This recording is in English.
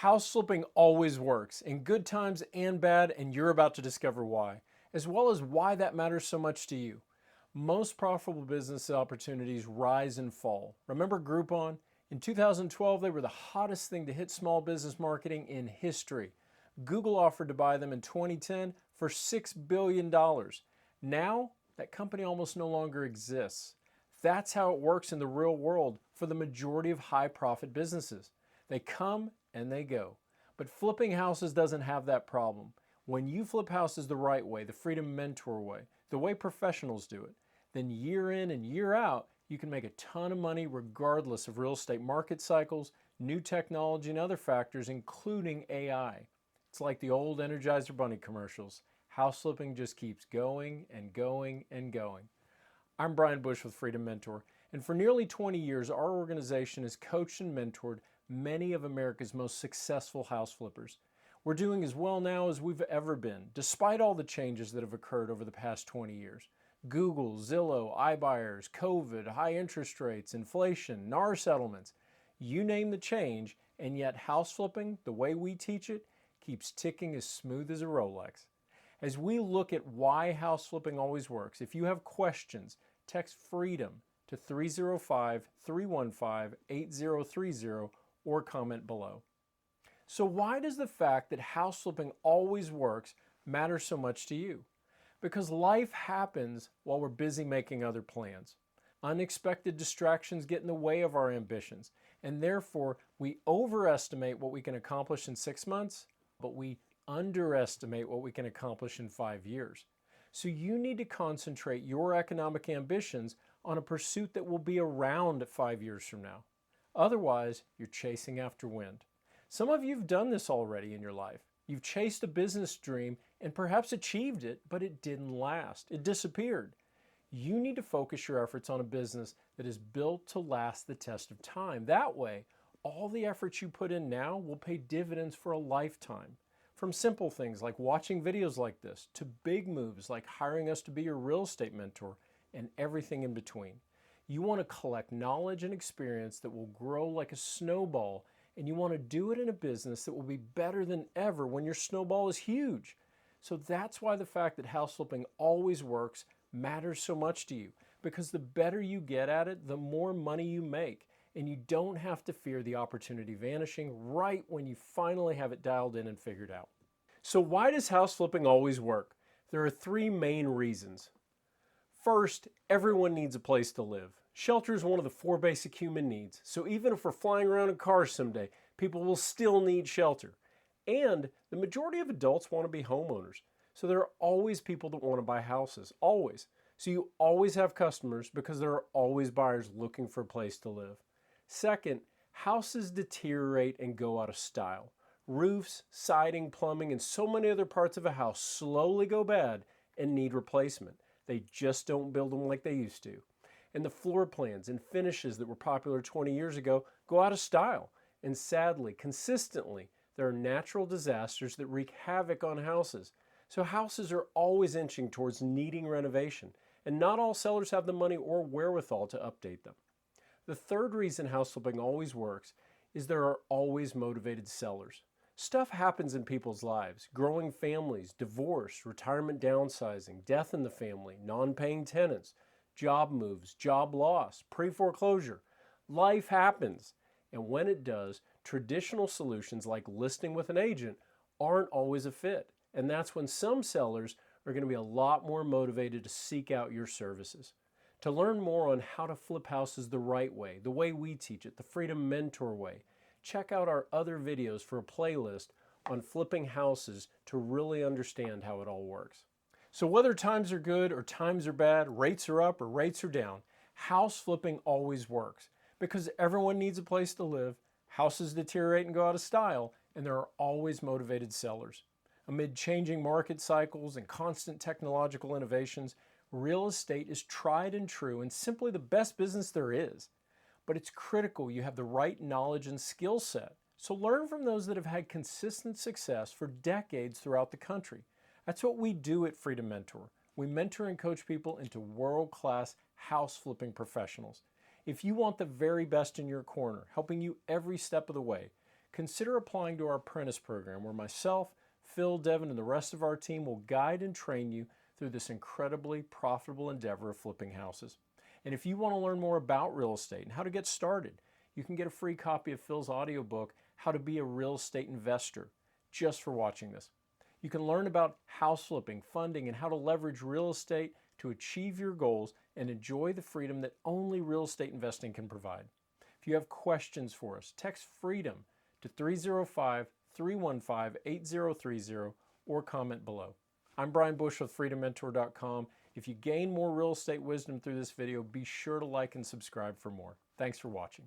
House flipping always works in good times and bad, and you're about to discover why, as well as why that matters so much to you. Most profitable business opportunities rise and fall. Remember Groupon? In 2012, they were the hottest thing to hit small business marketing in history. Google offered to buy them in 2010 for $6 billion. Now, that company almost no longer exists. That's how it works in the real world for the majority of high profit businesses. They come and they go. But flipping houses doesn't have that problem. When you flip houses the right way, the Freedom Mentor way, the way professionals do it, then year in and year out, you can make a ton of money regardless of real estate market cycles, new technology, and other factors, including AI. It's like the old Energizer Bunny commercials. House flipping just keeps going and going and going. I'm Brian Bush with Freedom Mentor, and for nearly 20 years, our organization has coached and mentored many of America's most successful house flippers. We're doing as well now as we've ever been, despite all the changes that have occurred over the past 20 years. Google, Zillow, iBuyers, COVID, high interest rates, inflation, NAR settlements. You name the change, and yet house flipping, the way we teach it, keeps ticking as smooth as a Rolex. As we look at why house flipping always works, if you have questions, text FREEDOM to 305-315-8030 or comment below. So why does the fact that house flipping always works matter so much to you? Because life happens while we're busy making other plans. Unexpected distractions get in the way of our ambitions, and therefore we overestimate what we can accomplish in 6 months, but we underestimate what we can accomplish in 5 years. So you need to concentrate your economic ambitions on a pursuit that will be around 5 years from now. Otherwise, you're chasing after wind. Some of you have done this already in your life. You've chased a business dream and perhaps achieved it, but it didn't last. It disappeared. You need to focus your efforts on a business that is built to last the test of time. That way, all the efforts you put in now will pay dividends for a lifetime. From simple things like watching videos like this to big moves like hiring us to be your real estate mentor and everything in between. You want to collect knowledge and experience that will grow like a snowball, and you want to do it in a business that will be better than ever when your snowball is huge. So that's why the fact that house flipping always works matters so much to you, because the better you get at it, the more money you make, and you don't have to fear the opportunity vanishing right when you finally have it dialed in and figured out. So why does house flipping always work? There are 3 main reasons. First, everyone needs a place to live. Shelter is one of the 4 basic human needs, so even if we're flying around in cars someday, people will still need shelter. And the majority of adults want to be homeowners, so there are always people that want to buy houses, always. So you always have customers because there are always buyers looking for a place to live. Second, houses deteriorate and go out of style. Roofs, siding, plumbing, and so many other parts of a house slowly go bad and need replacement. They just don't build them like they used to. And the floor plans and finishes that were popular 20 years ago go out of style. And sadly, consistently, there are natural disasters that wreak havoc on houses. So houses are always inching towards needing renovation, and not all sellers have the money or wherewithal to update them. The third reason house flipping always works is there are always motivated sellers. Stuff happens in people's lives: growing families, divorce, retirement downsizing, death in the family, non-paying tenants, job moves, job loss, pre-foreclosure. Life happens. And when it does, traditional solutions like listing with an agent aren't always a fit. And that's when some sellers are going to be a lot more motivated to seek out your services. To learn more on how to flip houses the right way, the way we teach it, the Freedom Mentor way, check out our other videos for a playlist on flipping houses to really understand how it all works. So whether times are good or times are bad, rates are up or rates are down, house flipping always works because everyone needs a place to live, houses deteriorate and go out of style, and there are always motivated sellers. Amid changing market cycles and constant technological innovations, real estate is tried and true and simply the best business there is. But it's critical you have the right knowledge and skill set. So learn from those that have had consistent success for decades throughout the country. That's what we do at Freedom Mentor. We mentor and coach people into world-class house flipping professionals. If you want the very best in your corner, helping you every step of the way, consider applying to our apprentice program where myself, Phil, Devin, and the rest of our team will guide and train you through this incredibly profitable endeavor of flipping houses. And if you want to learn more about real estate and how to get started, you can get a free copy of Phil's audiobook, How to Be a Real Estate Investor, just for watching this. You can learn about house flipping, funding, and how to leverage real estate to achieve your goals and enjoy the freedom that only real estate investing can provide. If you have questions for us, text FREEDOM to 305-315-8030 or comment below. I'm Brian Bush with FreedomMentor.com. If you gain more real estate wisdom through this video, be sure to like and subscribe for more. Thanks for watching.